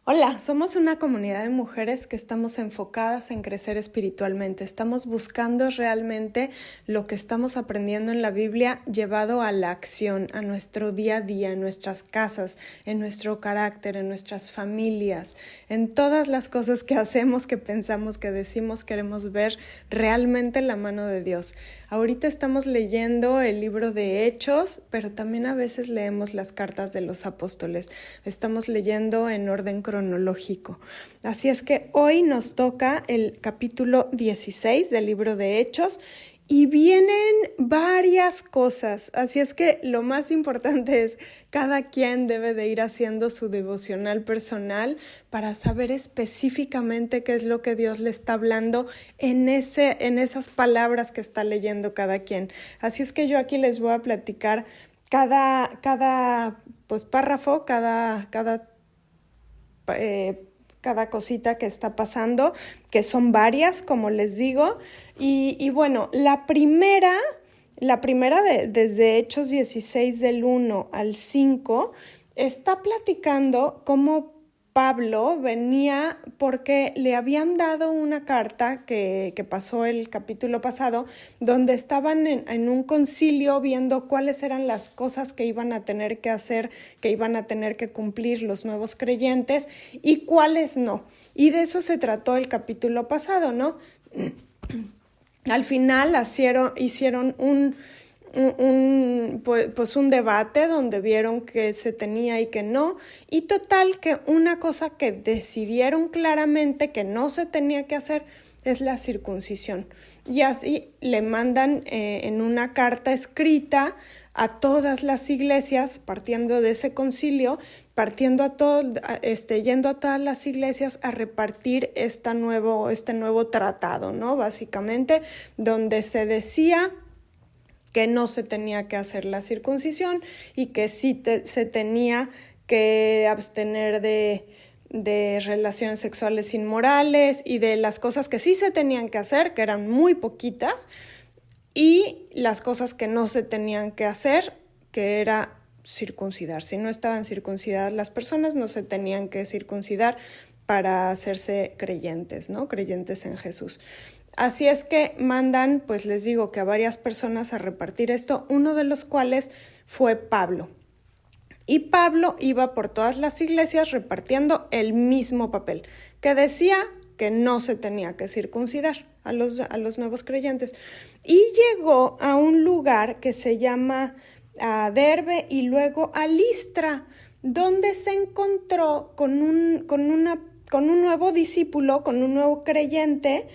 Hola, somos una comunidad de mujeres que estamos enfocadas en crecer espiritualmente. Estamos buscando realmente lo que estamos aprendiendo en la Biblia llevado a la acción, a nuestro día a día, en nuestras casas, en nuestro carácter, en nuestras familias, en todas las cosas que hacemos, que pensamos, que decimos, queremos ver realmente la mano de Dios. Ahorita estamos leyendo el libro de Hechos, pero también a veces leemos las cartas de los apóstoles. Estamos leyendo en orden cronológico. Así es que hoy nos toca el capítulo 16 del libro de Hechos y vienen varias cosas. Así es que lo más importante es cada quien debe de ir haciendo su devocional personal para saber específicamente qué es lo que Dios le está hablando en esas palabras que está leyendo cada quien. Así es que yo aquí les voy a platicar cada párrafo, cada cosita que está pasando, que son varias, como les digo. Y bueno, la primera desde Hechos 16 del 1 al 5, está platicando cómo Pablo venía porque le habían dado una carta que pasó el capítulo pasado, donde estaban en un concilio viendo cuáles eran las cosas que iban a tener que hacer, que iban a tener que cumplir los nuevos creyentes y cuáles no. Y de eso se trató el capítulo pasado, ¿no? Al final hicieron un debate donde vieron que se tenía y que no, y total que una cosa que decidieron claramente que no se tenía que hacer es la circuncisión. Y así le mandan en una carta escrita a todas las iglesias, partiendo de ese concilio, yendo a todas las iglesias a repartir este nuevo tratado, ¿no? Básicamente, donde se decía que no se tenía que hacer la circuncisión y que sí se tenía que abstener de relaciones sexuales inmorales y de las cosas que sí se tenían que hacer, que eran muy poquitas, y las cosas que no se tenían que hacer, que era circuncidar. Si no estaban circuncidadas las personas, no se tenían que circuncidar para hacerse creyentes, ¿no? Creyentes en Jesús. Así es que mandan, pues les digo, que a varias personas a repartir esto, uno de los cuales fue Pablo. Y Pablo iba por todas las iglesias repartiendo el mismo papel, que decía que no se tenía que circuncidar a los nuevos creyentes. Y llegó a un lugar que se llama Derbe y luego a Listra, donde se encontró con un nuevo discípulo, con un nuevo creyente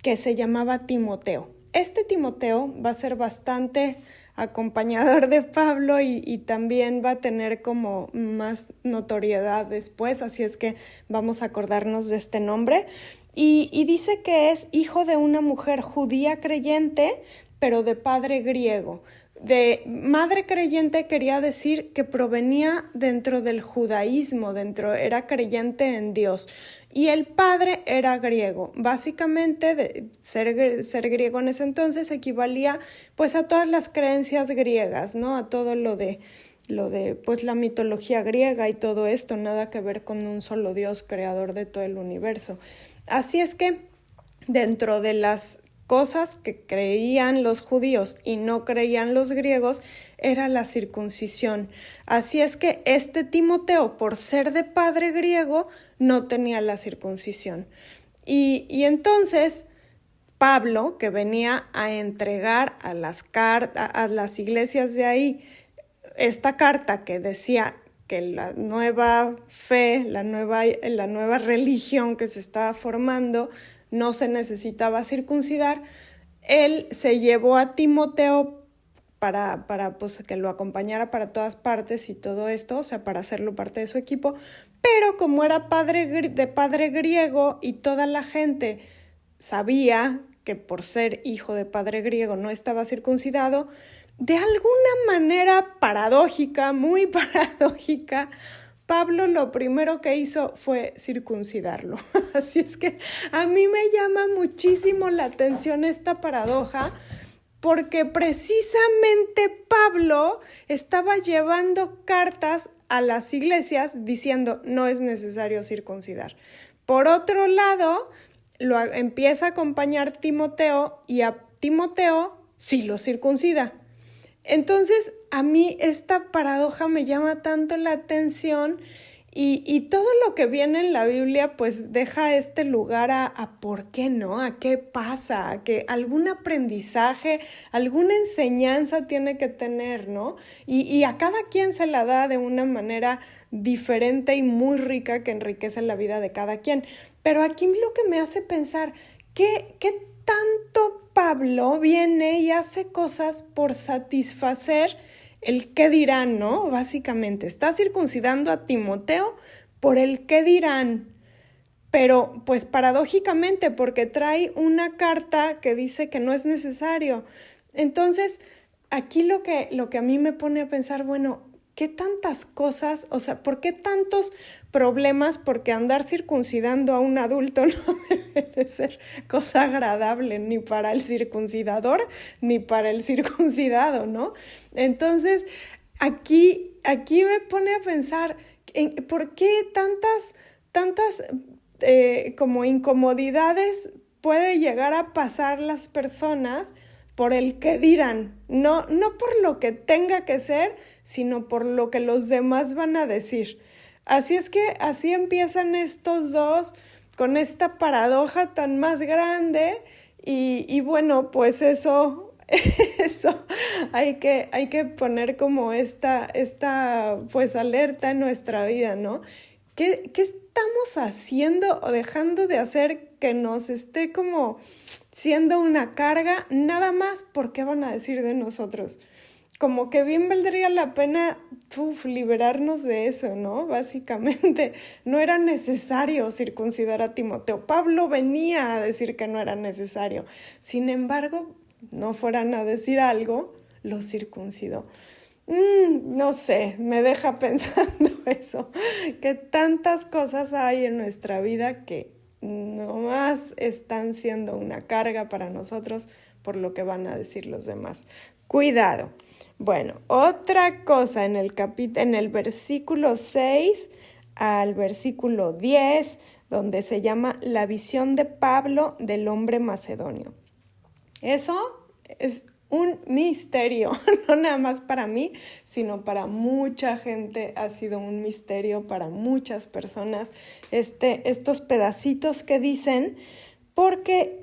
que se llamaba Timoteo. Este Timoteo va a ser bastante acompañador de Pablo y también va a tener como más notoriedad después, así es que vamos a acordarnos de este nombre. Y dice que es hijo de una mujer judía creyente, pero de padre griego. De madre creyente quería decir que provenía dentro del judaísmo, era creyente en Dios. Y el padre era griego. Básicamente, ser griego en ese entonces equivalía pues a todas las creencias griegas, ¿no? A todo lo de pues la mitología griega y todo esto, nada que ver con un solo Dios creador de todo el universo. Así es que dentro de las cosas que creían los judíos y no creían los griegos era la circuncisión. Así es que este Timoteo, por ser de padre griego, no tenía la circuncisión. Y entonces Pablo, que venía a entregar a las iglesias de ahí esta carta que decía que la nueva fe, la nueva religión que se estaba formando, no se necesitaba circuncidar, él se llevó a Timoteo para pues, que lo acompañara para todas partes y todo esto, o sea, para hacerlo parte de su equipo, pero como era de padre griego y toda la gente sabía que por ser hijo de padre griego no estaba circuncidado, de alguna manera paradójica, muy paradójica, Pablo lo primero que hizo fue circuncidarlo. Así es que a mí me llama muchísimo la atención esta paradoja, porque precisamente Pablo estaba llevando cartas a las iglesias diciendo no es necesario circuncidar. Por otro lado, empieza a acompañar Timoteo y a Timoteo sí lo circuncida. Entonces, a mí esta paradoja me llama tanto la atención y todo lo que viene en la Biblia pues deja este lugar a por qué no, a qué pasa, a que algún aprendizaje, alguna enseñanza tiene que tener, ¿no? Y a cada quien se la da de una manera diferente y muy rica que enriquece la vida de cada quien. Pero aquí lo que me hace pensar, ¿qué tanto Pablo viene y hace cosas por satisfacer el qué dirán, ¿no? Básicamente, está circuncidando a Timoteo por el qué dirán, pero pues paradójicamente porque trae una carta que dice que no es necesario. Entonces, aquí lo que a mí me pone a pensar, bueno, ¿qué tantas cosas, o sea, por qué tantos problemas? Porque andar circuncidando a un adulto no debe de ser cosa agradable ni para el circuncidador ni para el circuncidado, ¿no? Entonces, aquí me pone a pensar, ¿por qué tantas como incomodidades puede llegar a pasar las personas por el que dirán? No por lo que tenga que ser, sino por lo que los demás van a decir. Así es que así empiezan estos dos con esta paradoja tan más grande y bueno, pues eso hay que poner como esta pues alerta en nuestra vida, ¿no? ¿Qué estamos haciendo o dejando de hacer que nos esté como siendo una carga nada más por qué van a decir de nosotros? Como que bien valdría la pena liberarnos de eso, ¿no? Básicamente, no era necesario circuncidar a Timoteo. Pablo venía a decir que no era necesario. Sin embargo, no fueran a decir algo, lo circuncidó. No sé, me deja pensando eso, que tantas cosas hay en nuestra vida que nomás están siendo una carga para nosotros por lo que van a decir los demás. Cuidado. Bueno, otra cosa en el versículo 6 al versículo 10, donde se llama la visión de Pablo del hombre macedonio. Eso es un misterio, no nada más para mí, sino para mucha gente ha sido un misterio, para muchas personas, estos pedacitos que dicen, porque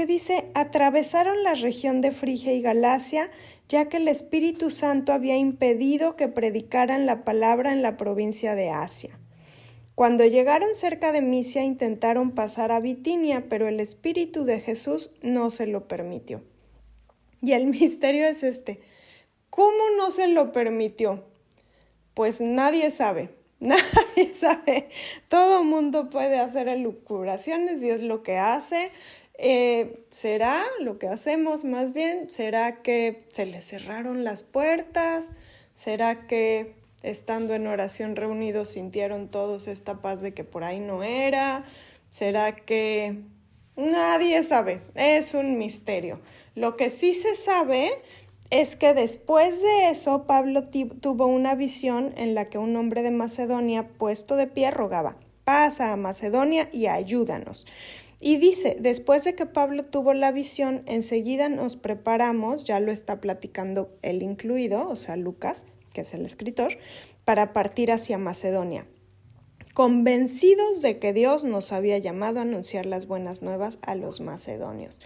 dice, atravesaron la región de Frigia y Galacia, ya que el Espíritu Santo había impedido que predicaran la palabra en la provincia de Asia. Cuando llegaron cerca de Misia, intentaron pasar a Bitinia, pero el Espíritu de Jesús no se lo permitió. Y el misterio es este. ¿Cómo no se lo permitió? Pues nadie sabe. Nadie sabe. Todo mundo puede hacer elucubraciones y es lo que hace. ¿Será lo que hacemos más bien? ¿Será que se les cerraron las puertas? ¿Será que estando en oración reunidos sintieron todos esta paz de que por ahí no era? ¿Será que...? Nadie sabe, es un misterio. Lo que sí se sabe es que después de eso Pablo tuvo una visión en la que un hombre de Macedonia puesto de pie rogaba, pasa a Macedonia y ayúdanos. Y dice, después de que Pablo tuvo la visión, enseguida nos preparamos, ya lo está platicando él incluido, o sea Lucas, que es el escritor, para partir hacia Macedonia, convencidos de que Dios nos había llamado a anunciar las buenas nuevas a los macedonios.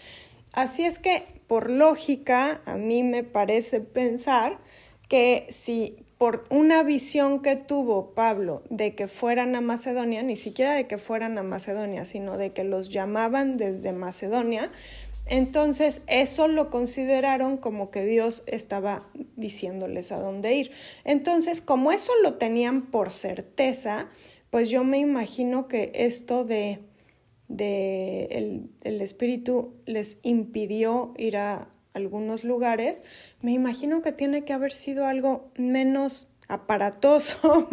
Así es que, por lógica, a mí me parece pensar que si por una visión que tuvo Pablo de que fueran a Macedonia, ni siquiera de que fueran a Macedonia, sino de que los llamaban desde Macedonia, entonces eso lo consideraron como que Dios estaba diciéndoles a dónde ir. Entonces, como eso lo tenían por certeza, pues yo me imagino que esto el Espíritu les impidió ir a algunos lugares, me imagino que tiene que haber sido algo menos aparatoso,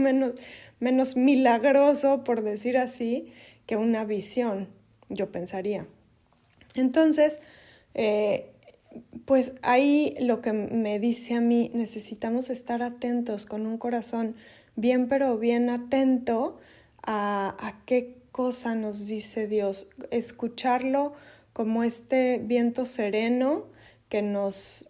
menos milagroso, por decir así, que una visión, yo pensaría. Entonces, pues ahí lo que me dice a mí, necesitamos estar atentos con un corazón pero bien atento a qué cosa nos dice Dios, escucharlo como este viento sereno que nos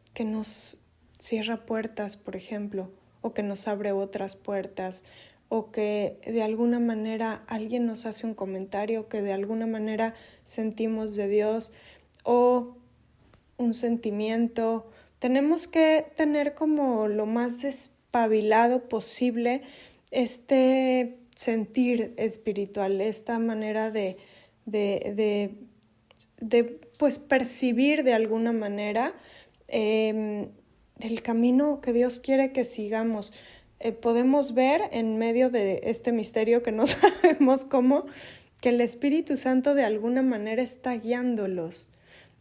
cierra puertas, por ejemplo, o que nos abre otras puertas, o que de alguna manera alguien nos hace un comentario que de alguna manera sentimos de Dios, o un sentimiento. Tenemos que tener como lo más despabilado posible este sentir espiritual, esta manera de pues percibir de alguna manera el camino que Dios quiere que sigamos. Podemos ver en medio de este misterio que no sabemos cómo, que el Espíritu Santo de alguna manera está guiándolos.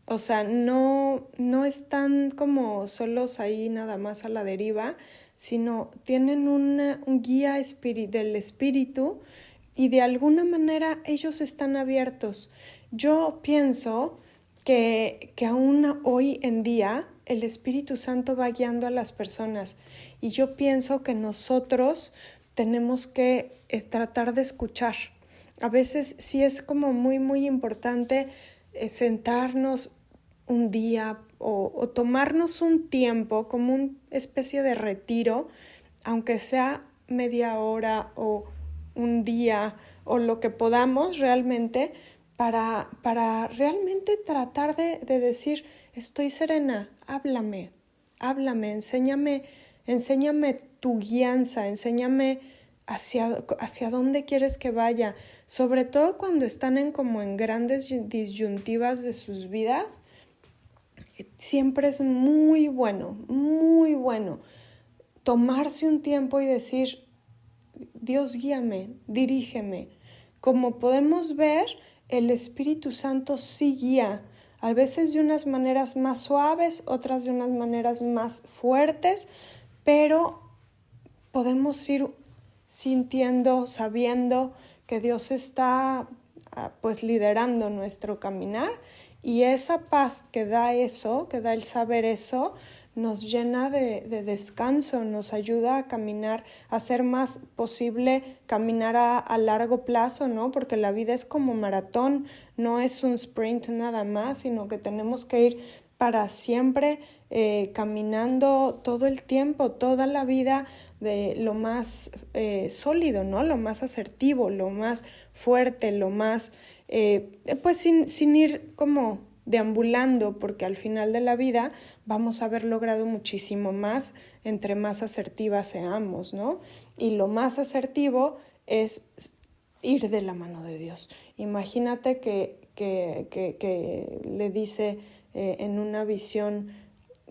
O sea, no están como solos ahí nada más a la deriva, sino tienen un guía del Espíritu y de alguna manera ellos están abiertos. Yo pienso que aún hoy en día el Espíritu Santo va guiando a las personas y yo pienso que nosotros tenemos que tratar de escuchar. A veces sí es como muy, muy importante sentarnos un día o tomarnos un tiempo como una especie de retiro, aunque sea media hora o un día o lo que podamos realmente para realmente tratar de decir, estoy serena, háblame, enséñame tu guianza, enséñame hacia dónde quieres que vaya, sobre todo cuando están en grandes disyuntivas de sus vidas. Siempre es muy bueno tomarse un tiempo y decir, Dios guíame, dirígeme. Como podemos ver, el Espíritu Santo sí guía, a veces de unas maneras más suaves, otras de unas maneras más fuertes, pero podemos ir sintiendo, sabiendo que Dios está pues liderando nuestro caminar, y esa paz que da eso, que da el saber eso, nos llena de descanso, nos ayuda a caminar, a hacer más posible caminar a largo plazo, ¿no? Porque la vida es como maratón, no es un sprint nada más, sino que tenemos que ir para siempre caminando todo el tiempo, toda la vida, de lo más sólido, ¿no? Lo más asertivo, lo más fuerte, lo más, pues sin ir como deambulando, porque al final de la vida vamos a haber logrado muchísimo más entre más asertivas seamos, ¿no? Y lo más asertivo es ir de la mano de Dios. Imagínate que le dice en una visión,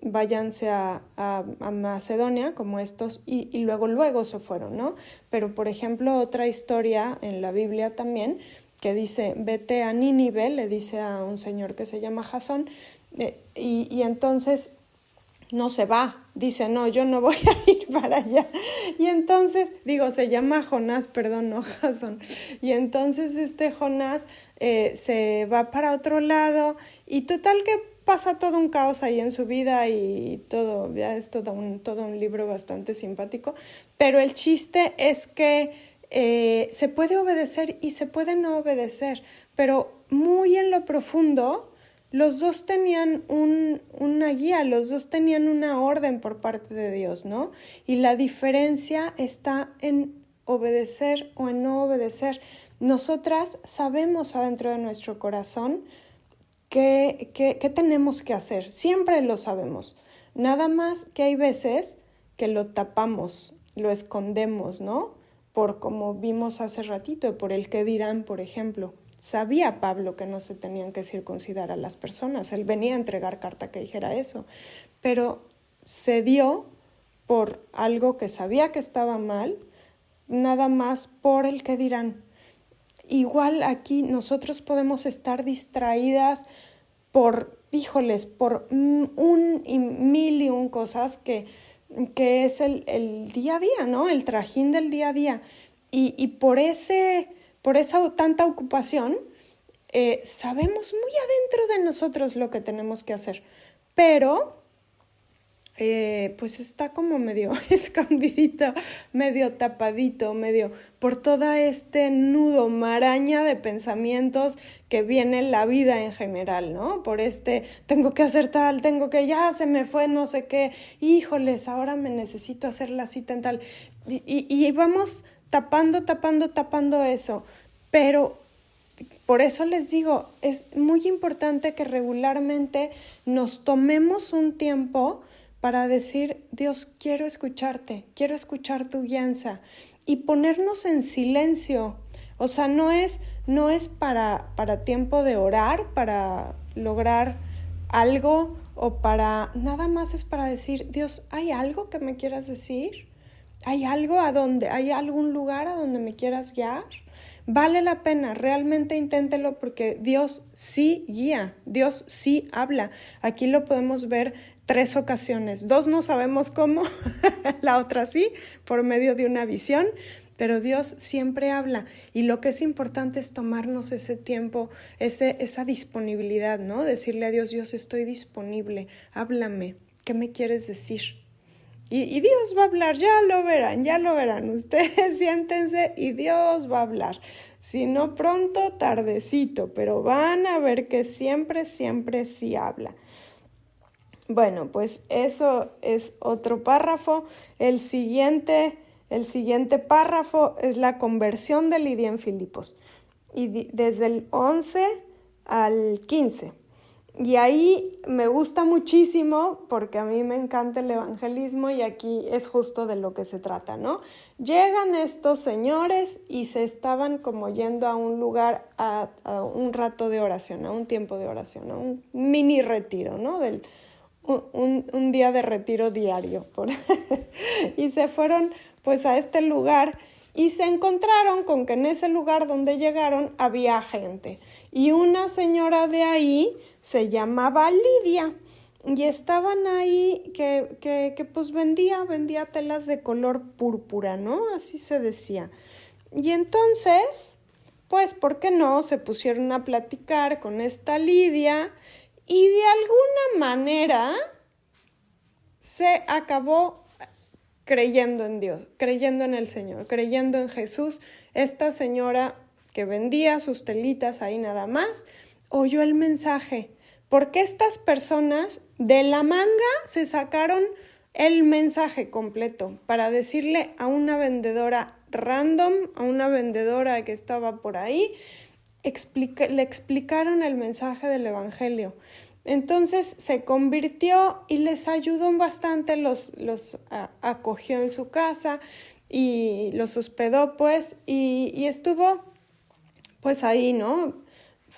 váyanse a Macedonia, como estos, y luego se fueron, ¿no? Pero, por ejemplo, otra historia en la Biblia también, que dice, vete a Nínive, le dice a un señor que se llama Jasón, y entonces no se va, dice, no, yo no voy a ir para allá. Y entonces, se llama Jonás, perdón, no Jasón. Y entonces Jonás se va para otro lado, y total que pasa todo un caos ahí en su vida y todo, ya es todo un libro bastante simpático, pero el chiste es que se puede obedecer y se puede no obedecer, pero muy en lo profundo los dos tenían una guía, los dos tenían una orden por parte de Dios, ¿no? Y la diferencia está en obedecer o en no obedecer. Nosotras sabemos adentro de nuestro corazón ¿Qué tenemos que hacer? Siempre lo sabemos. Nada más que hay veces que lo tapamos, lo escondemos, ¿no? Por como vimos hace ratito, por el qué dirán, por ejemplo. Sabía Pablo que no se tenían que circuncidar a las personas. Él venía a entregar carta que dijera eso. Pero se dio por algo que sabía que estaba mal, nada más por el qué dirán. Igual aquí nosotros podemos estar distraídas por un y mil y un cosas que es el día a día, ¿no? El trajín del día a día. Y por esa tanta ocupación, sabemos muy adentro de nosotros lo que tenemos que hacer. Pero pues está como medio escondidito, medio tapadito, medio por toda este nudo, maraña de pensamientos que viene en la vida en general, ¿no? Por tengo que hacer tal, ya se me fue no sé qué, híjoles, ahora me necesito hacer la cita en tal. Y vamos tapando eso, pero por eso les digo, es muy importante que regularmente nos tomemos un tiempo para decir, Dios, quiero escucharte, quiero escuchar tu guianza y ponernos en silencio. O sea, no es para tiempo de orar, para lograr algo o nada más es para decir, Dios, ¿hay algo que me quieras decir? ¿Hay algún lugar a donde me quieras guiar? Vale la pena, realmente inténtelo porque Dios sí guía, Dios sí habla. Aquí lo podemos ver 3 ocasiones, 2 no sabemos cómo, la otra sí, por medio de una visión, pero Dios siempre habla y lo que es importante es tomarnos ese tiempo, esa disponibilidad, ¿no? Decirle a Dios, Dios, estoy disponible, háblame, ¿qué me quieres decir? Y Dios va a hablar, ya lo verán, ustedes siéntense y Dios va a hablar. Si no pronto, tardecito, pero van a ver que siempre sí habla. Bueno, pues eso es otro párrafo. El siguiente párrafo es la conversión de Lidia en Filipos. Y desde el 11 al 15. Y ahí me gusta muchísimo porque a mí me encanta el evangelismo y aquí es justo de lo que se trata, ¿no? Llegan estos señores y se estaban como yendo a un lugar, a un rato de oración, a un tiempo de oración, a un mini retiro, ¿no? Un día de retiro diario. Y se fueron pues a este lugar y se encontraron con que en ese lugar donde llegaron había gente. Y una señora de ahí se llamaba Lidia y estaban ahí que pues vendía telas de color púrpura, ¿no? Así se decía. Y entonces, pues, ¿por qué no? Se pusieron a platicar con esta Lidia y de alguna manera se acabó creyendo en Dios, creyendo en el Señor, creyendo en Jesús. Esta señora que vendía sus telitas ahí nada más, oyó el mensaje, porque estas personas de la manga se sacaron el mensaje completo para decirle a una vendedora random, a una vendedora que estaba por ahí, le explicaron el mensaje del evangelio. Entonces se convirtió y les ayudó bastante, los acogió en su casa y los hospedó pues y estuvo pues ahí, ¿no?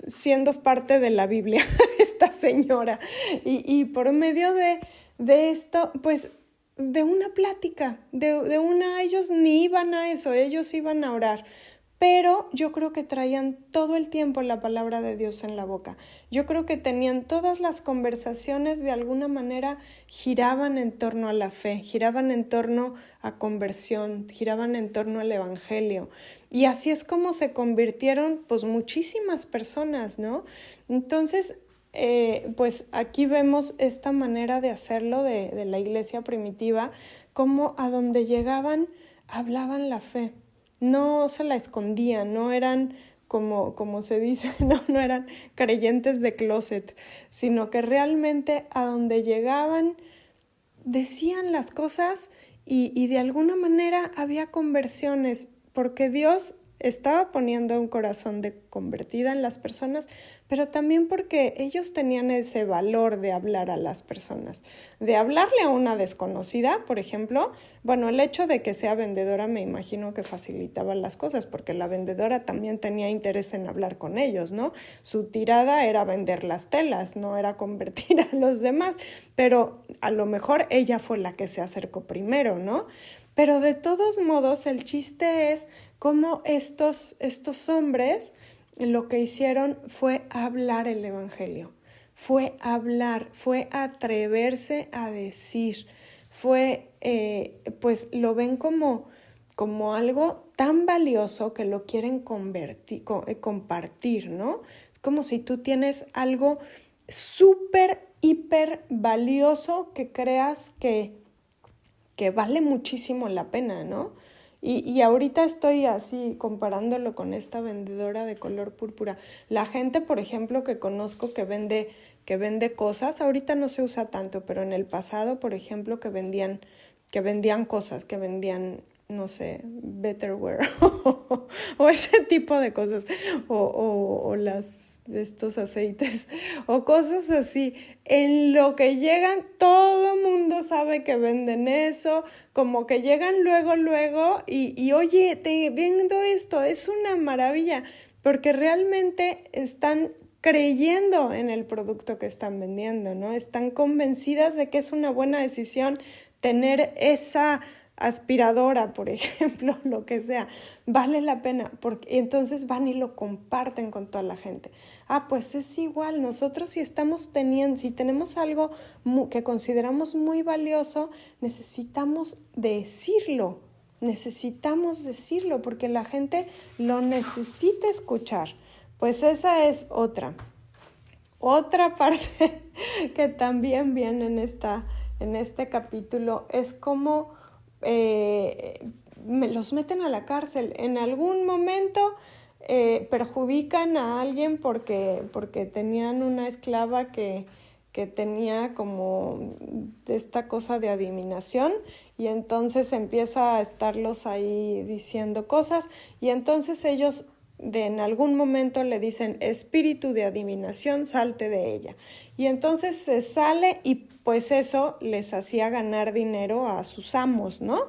Siendo parte de la Biblia esta señora y por medio de esto pues de una plática, ellos ni iban a eso, ellos iban a orar. Pero yo creo que traían todo el tiempo la palabra de Dios en la boca. Yo creo que tenían todas las conversaciones de alguna manera giraban en torno a la fe, giraban en torno a conversión, giraban en torno al evangelio. Y así es como se convirtieron pues muchísimas personas, ¿no? Entonces, pues aquí vemos esta manera de hacerlo de la iglesia primitiva, como a donde llegaban hablaban la fe. No se la escondían, no eran como se dice, no eran creyentes de closet, sino que realmente a donde llegaban decían las cosas y de alguna manera había conversiones, porque Dios estaba poniendo un corazón de convertida en las personas, pero también porque ellos tenían ese valor de hablar a las personas, de hablarle a una desconocida, por ejemplo. Bueno, el hecho de que sea vendedora me imagino que facilitaba las cosas, porque la vendedora también tenía interés en hablar con ellos, ¿no? Su tirada era vender las telas, no era convertir a los demás, pero a lo mejor ella fue la que se acercó primero, ¿no? Pero de todos modos, el chiste es cómo estos hombres lo que hicieron fue hablar el evangelio, fue hablar, fue atreverse a decir, pues lo ven como algo tan valioso que lo quieren compartir, ¿no? Es como si tú tienes algo súper, hiper valioso que creas que vale muchísimo la pena, ¿no? Y ahorita estoy así comparándolo con esta vendedora de color púrpura. La gente, por ejemplo, que conozco que vende cosas, ahorita no se usa tanto, pero en el pasado, por ejemplo, que vendían cosas, que vendían, no sé, Betterware o ese tipo de cosas, o estos aceites o cosas así. En lo que llegan, todo mundo sabe que venden eso, como que llegan luego y oye, te vendo esto, es una maravilla, porque realmente están creyendo en el producto que están vendiendo, ¿no? Están convencidas de que es una buena decisión tener esa aspiradora, por ejemplo, lo que sea, vale la pena, porque entonces van y lo comparten con toda la gente. Pues es igual, nosotros si tenemos algo que consideramos muy valioso, necesitamos decirlo, porque la gente lo necesita escuchar. Pues esa es otra parte que también viene en este capítulo, es como los meten a la cárcel. En algún momento perjudican a alguien porque tenían una esclava que tenía como esta cosa de adivinación, y entonces empieza a estarlos ahí diciendo cosas, y entonces ellos en algún momento le dicen: espíritu de adivinación, salte de ella. Y entonces se sale, y pues eso les hacía ganar dinero a sus amos, ¿no?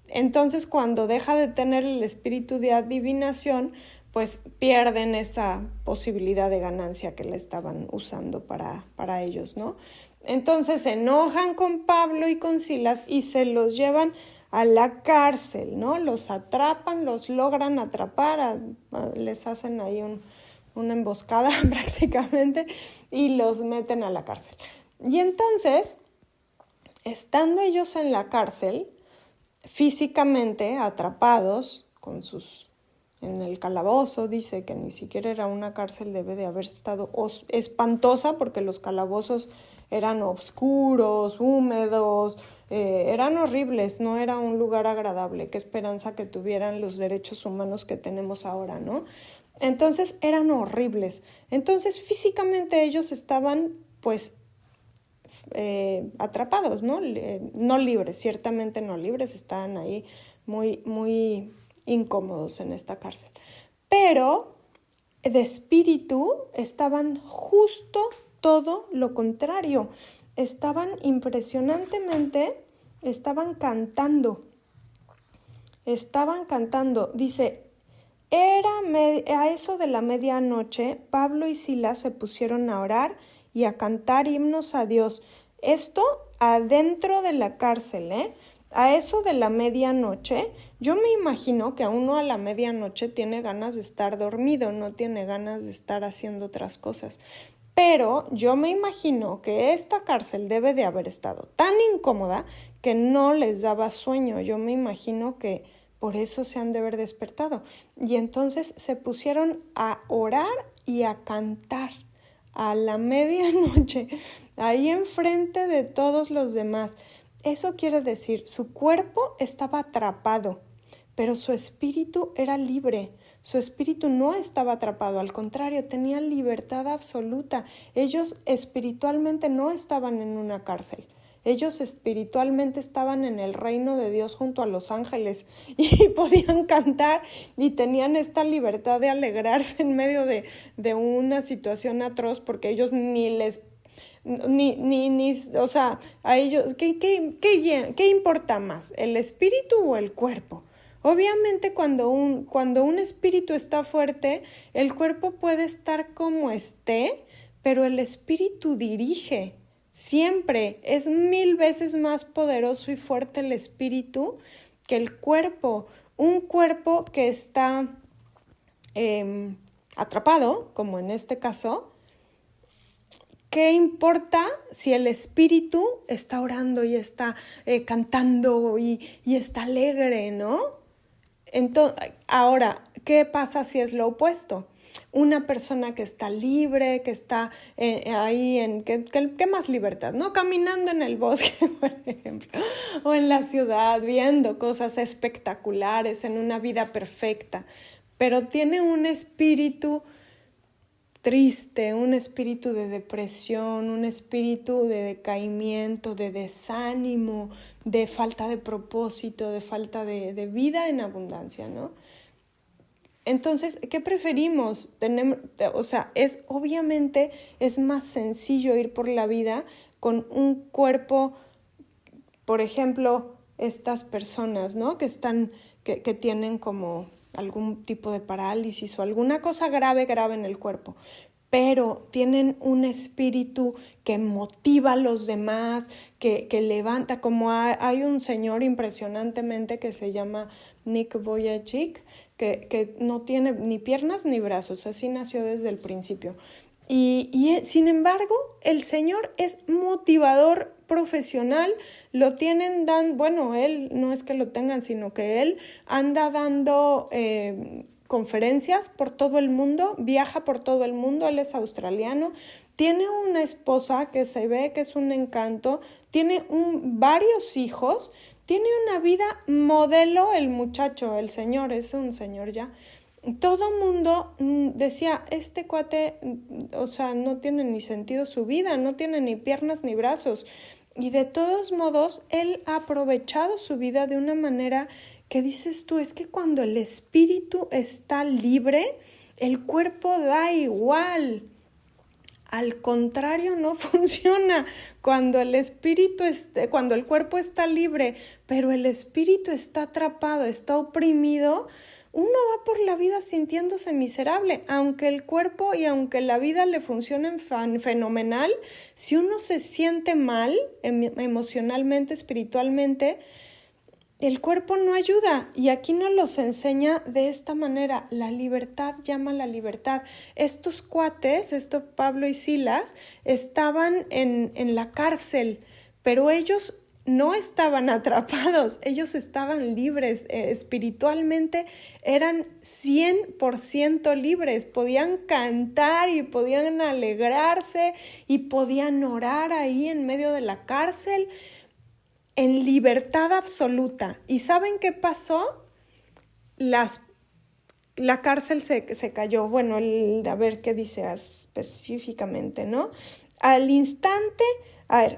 Entonces cuando deja de tener el espíritu de adivinación, pues pierden esa posibilidad de ganancia que le estaban usando para ellos, ¿no? Entonces se enojan con Pablo y con Silas y se los llevan a la cárcel, ¿no? Los atrapan, los logran atrapar, les hacen ahí una emboscada prácticamente, y los meten a la cárcel. Y entonces, estando ellos en la cárcel, físicamente atrapados en el calabozo, dice que ni siquiera era una cárcel, debe de haber estado espantosa, porque los calabozos eran oscuros, húmedos, eran horribles, no era un lugar agradable. Qué esperanza que tuvieran los derechos humanos que tenemos ahora, ¿no? Entonces eran horribles. Entonces físicamente ellos estaban pues atrapados, ¿no? No libres, ciertamente no libres, estaban ahí muy, muy incómodos en esta cárcel. Pero de espíritu estaban justo todo lo contrario. Estaban cantando. Dice: a eso de la medianoche, Pablo y Silas se pusieron a orar y a cantar himnos a Dios. Esto adentro de la cárcel, A eso de la medianoche, yo me imagino que a uno a la medianoche tiene ganas de estar dormido, no tiene ganas de estar haciendo otras cosas. Pero yo me imagino que esta cárcel debe de haber estado tan incómoda que no les daba sueño. Yo me imagino que por eso se han de haber despertado. Y entonces se pusieron a orar y a cantar a la medianoche, ahí enfrente de todos los demás. Eso quiere decir, su cuerpo estaba atrapado, pero su espíritu era libre. Su espíritu no estaba atrapado, al contrario, tenía libertad absoluta. Ellos espiritualmente no estaban en una cárcel. Ellos espiritualmente estaban en el reino de Dios junto a los ángeles y podían cantar y tenían esta libertad de alegrarse en medio de una situación atroz, porque ellos o sea, a ellos, ¿qué importa más, el espíritu o el cuerpo? Obviamente cuando un espíritu está fuerte, el cuerpo puede estar como esté, pero el espíritu dirige. Siempre es 1000 veces más poderoso y fuerte el espíritu que el cuerpo. Un cuerpo que está atrapado, como en este caso, ¿qué importa si el espíritu está orando y está cantando y está alegre, ¿no? Ahora, ¿qué pasa si es lo opuesto? Una persona que está libre, que está ahí ¿qué más libertad? ¿No? Caminando en el bosque, por ejemplo, o en la ciudad, viendo cosas espectaculares, en una vida perfecta, pero tiene un espíritu triste, un espíritu de depresión, un espíritu de decaimiento, de desánimo, de falta de propósito, de falta de vida en abundancia, ¿no? Entonces, ¿qué preferimos? Obviamente es más sencillo ir por la vida con un cuerpo, por ejemplo, estas personas, ¿no? Que tienen como algún tipo de parálisis o alguna cosa grave en el cuerpo, pero tienen un espíritu que motiva a los demás, que levanta, como hay un señor impresionantemente que se llama Nick Vujicic, que no tiene ni piernas ni brazos, así nació desde el principio. Y sin embargo, el señor es motivador profesional, lo tienen bueno, él no es que lo tengan, sino que él anda dando conferencias por todo el mundo, viaja por todo el mundo, él es australiano, tiene una esposa que se ve que es un encanto, tiene varios hijos, tiene una vida modelo el muchacho, el señor, es un señor ya. Todo mundo decía, este cuate, no tiene ni sentido su vida, no tiene ni piernas ni brazos. Y de todos modos, él ha aprovechado su vida de una manera que dices tú, es que cuando el espíritu está libre, el cuerpo da igual. Al contrario, no funciona. Cuando cuando el cuerpo está libre, pero el espíritu está atrapado, está oprimido, uno va por la vida sintiéndose miserable, aunque el cuerpo y aunque la vida le funcionen fenomenal, si uno se siente mal emocionalmente, espiritualmente, el cuerpo no ayuda. Y aquí nos los enseña de esta manera, la libertad llama a la libertad. Estos cuates, Pablo y Silas, estaban en la cárcel, pero ellos no estaban atrapados, ellos estaban libres, espiritualmente eran 100% libres, podían cantar y podían alegrarse y podían orar ahí en medio de la cárcel en libertad absoluta. ¿Y saben qué pasó? La cárcel se cayó, bueno, a ver qué dice específicamente, ¿no? Al instante,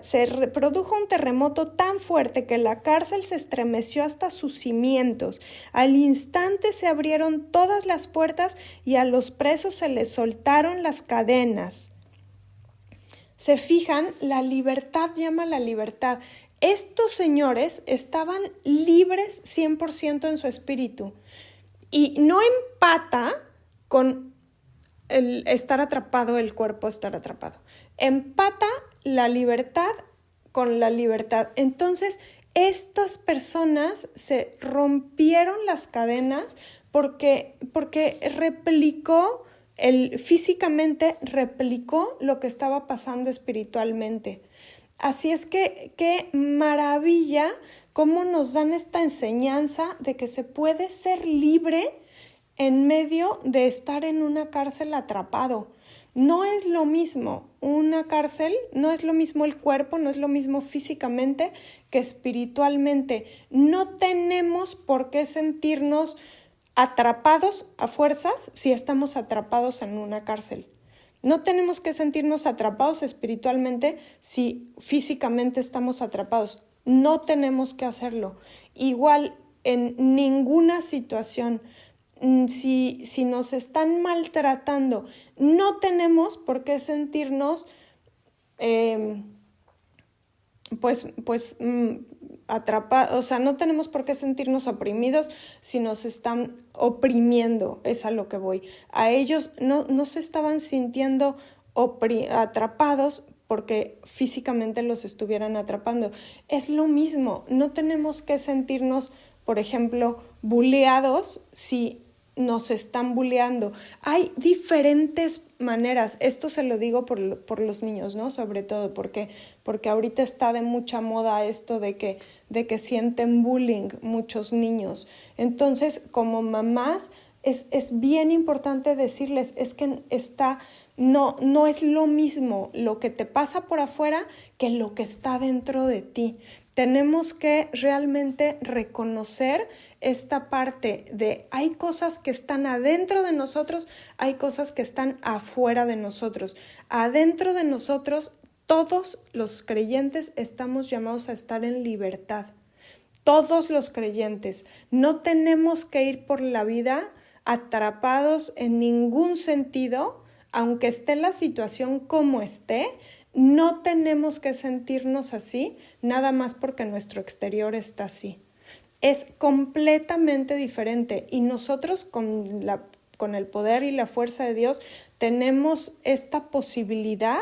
se reprodujo un terremoto tan fuerte que la cárcel se estremeció hasta sus cimientos. Al instante se abrieron todas las puertas y a los presos se les soltaron las cadenas. Se fijan, la libertad llama a la libertad. Estos señores estaban libres 100% en su espíritu y no empata con el estar atrapado, el cuerpo estar atrapado. Empata la libertad con la libertad. Entonces, estas personas se rompieron las cadenas porque físicamente replicó lo que estaba pasando espiritualmente. Así es que qué maravilla cómo nos dan esta enseñanza de que se puede ser libre en medio de estar en una cárcel atrapado. No es lo mismo una cárcel, no es lo mismo el cuerpo, no es lo mismo físicamente que espiritualmente. No tenemos por qué sentirnos atrapados a fuerzas si estamos atrapados en una cárcel. No tenemos que sentirnos atrapados espiritualmente si físicamente estamos atrapados. No tenemos que hacerlo. Igual en ninguna situación, si nos están maltratando, no tenemos por qué sentirnos atrapados, no tenemos por qué sentirnos oprimidos si nos están oprimiendo, es a lo que voy. A ellos no se estaban sintiendo atrapados porque físicamente los estuvieran atrapando. Es lo mismo, no tenemos que sentirnos, por ejemplo, buleados si nos están bulleando. Hay diferentes maneras. Esto se lo digo por los niños, ¿no? Sobre todo porque ahorita está de mucha moda esto de que sienten bullying muchos niños. Entonces, como mamás, es bien importante decirles, es que no es lo mismo lo que te pasa por afuera que lo que está dentro de ti. Tenemos que realmente reconocer esta parte de hay cosas que están adentro de nosotros, hay cosas que están afuera de nosotros. Adentro de nosotros, todos los creyentes estamos llamados a estar en libertad. Todos los creyentes. No tenemos que ir por la vida atrapados en ningún sentido, aunque esté la situación como esté. No tenemos que sentirnos así, nada más porque nuestro exterior está así. Es completamente diferente y nosotros con el poder y la fuerza de Dios tenemos esta posibilidad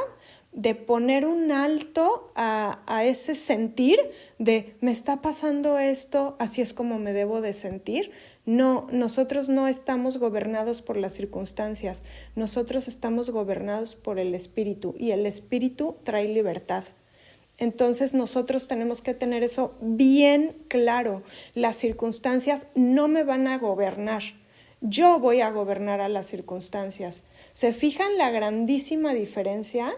de poner un alto a ese sentir de me está pasando esto, así es como me debo de sentir. No, nosotros no estamos gobernados por las circunstancias, nosotros estamos gobernados por el Espíritu y el Espíritu trae libertad. Entonces nosotros tenemos que tener eso bien claro. Las circunstancias no me van a gobernar, yo voy a gobernar a las circunstancias. ¿Se fijan la grandísima diferencia?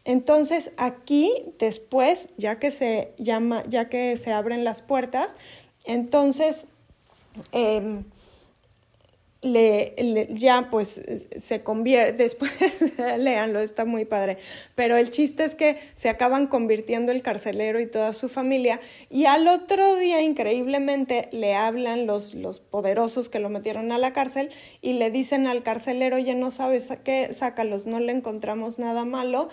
Entonces aquí después, ya que se abren las puertas, entonces ya pues se convierte, después léanlo, está muy padre, pero el chiste es que se acaban convirtiendo el carcelero y toda su familia y al otro día increíblemente le hablan los poderosos que lo metieron a la cárcel y le dicen al carcelero, oye, no sabes qué, sácalos, no le encontramos nada malo,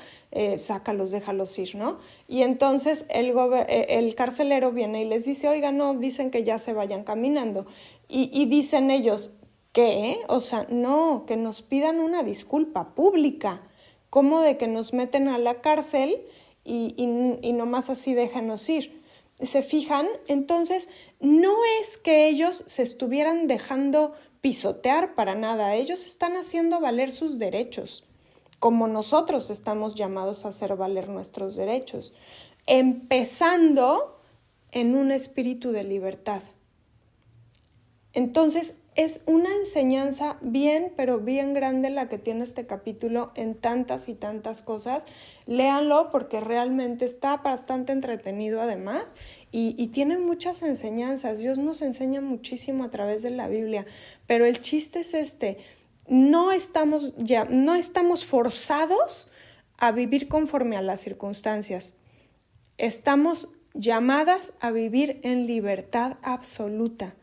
sácalos, déjalos ir, ¿no? Y entonces el carcelero viene y les dice, oiga, no, dicen que ya se vayan caminando y dicen ellos, ¿qué? O sea, no, que nos pidan una disculpa pública. ¿Cómo de que nos meten a la cárcel y nomás así déjanos ir? ¿Se fijan? Entonces, no es que ellos se estuvieran dejando pisotear para nada. Ellos están haciendo valer sus derechos, como nosotros estamos llamados a hacer valer nuestros derechos, empezando en un espíritu de libertad. Entonces, es una enseñanza bien, pero bien grande la que tiene este capítulo en tantas y tantas cosas. Léanlo porque realmente está bastante entretenido además y tiene muchas enseñanzas. Dios nos enseña muchísimo a través de la Biblia, pero el chiste es no estamos forzados a vivir conforme a las circunstancias. Estamos llamadas a vivir en libertad absoluta.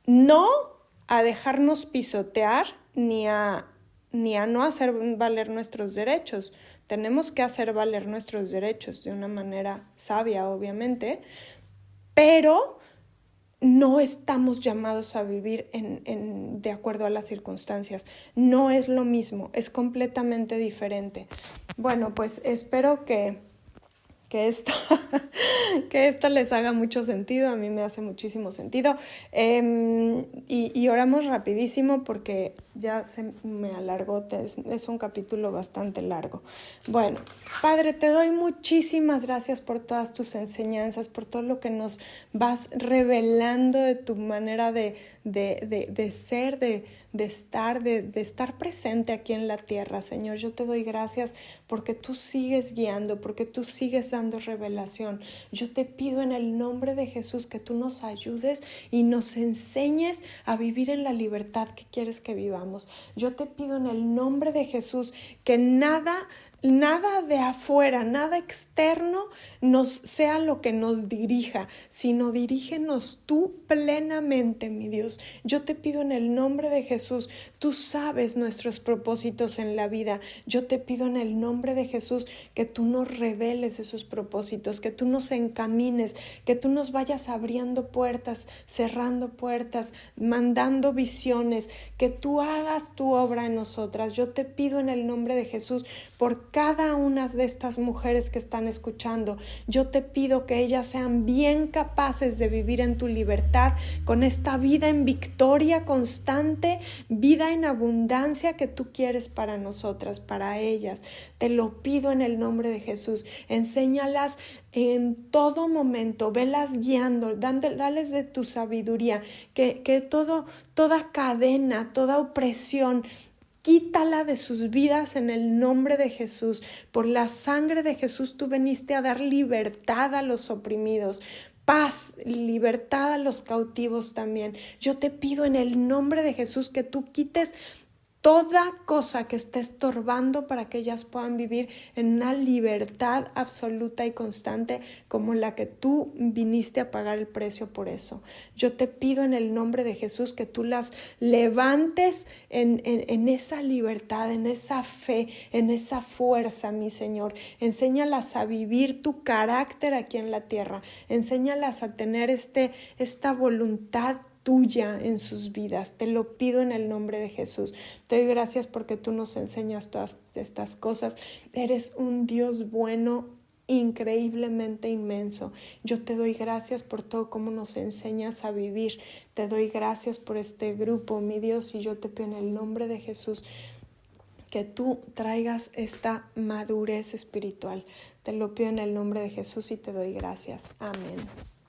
No a dejarnos pisotear ni a no hacer valer nuestros derechos. Tenemos que hacer valer nuestros derechos de una manera sabia, obviamente, pero no estamos llamados a vivir de acuerdo a las circunstancias. No es lo mismo, es completamente diferente. Bueno, pues espero que esto les haga mucho sentido, a mí me hace muchísimo sentido. Y oramos rapidísimo porque ya se me alargó, es un capítulo bastante largo. Bueno, Padre, te doy muchísimas gracias por todas tus enseñanzas, por todo lo que nos vas revelando de tu manera de ser, de estar presente aquí en la tierra. Señor, yo te doy gracias porque tú sigues guiando, porque tú sigues dando revelación. Yo te pido en el nombre de Jesús que tú nos ayudes y nos enseñes a vivir en la libertad que quieres que vivamos. Yo te pido en el nombre de Jesús que nada de afuera, nada externo nos sea lo que nos dirija, sino dirígenos tú plenamente, mi Dios. Yo te pido en el nombre de Jesús, tú sabes nuestros propósitos en la vida. Yo te pido en el nombre de Jesús que tú nos reveles esos propósitos, que tú nos encamines, que tú nos vayas abriendo puertas, cerrando puertas, mandando visiones, que tú hagas tu obra en nosotras. Yo te pido en el nombre de Jesús por por cada una de estas mujeres que están escuchando. Yo te pido que ellas sean bien capaces de vivir en tu libertad, con esta vida en victoria constante, vida en abundancia que tú quieres para nosotras, para ellas. Te lo pido en el nombre de Jesús. Enséñalas en todo momento, velas guiando, dales de tu sabiduría, que toda cadena, toda opresión, quítala de sus vidas en el nombre de Jesús. Por la sangre de Jesús tú viniste a dar libertad a los oprimidos, paz, libertad a los cautivos también. Yo te pido en el nombre de Jesús que tú quites toda cosa que esté estorbando para que ellas puedan vivir en una libertad absoluta y constante como la que tú viniste a pagar el precio por eso. Yo te pido en el nombre de Jesús que tú las levantes en esa libertad, en esa fe, en esa fuerza, mi Señor. Enséñalas a vivir tu carácter aquí en la tierra. Enséñalas a tener esta voluntad tuya en sus vidas. Te lo pido en el nombre de Jesús. Te doy gracias porque tú nos enseñas todas estas cosas. Eres un Dios bueno, increíblemente inmenso. Yo te doy gracias por todo cómo nos enseñas a vivir. Te doy gracias por este grupo, mi Dios, y yo te pido en el nombre de Jesús que tú traigas esta madurez espiritual. Te lo pido en el nombre de Jesús y te doy gracias. Amén.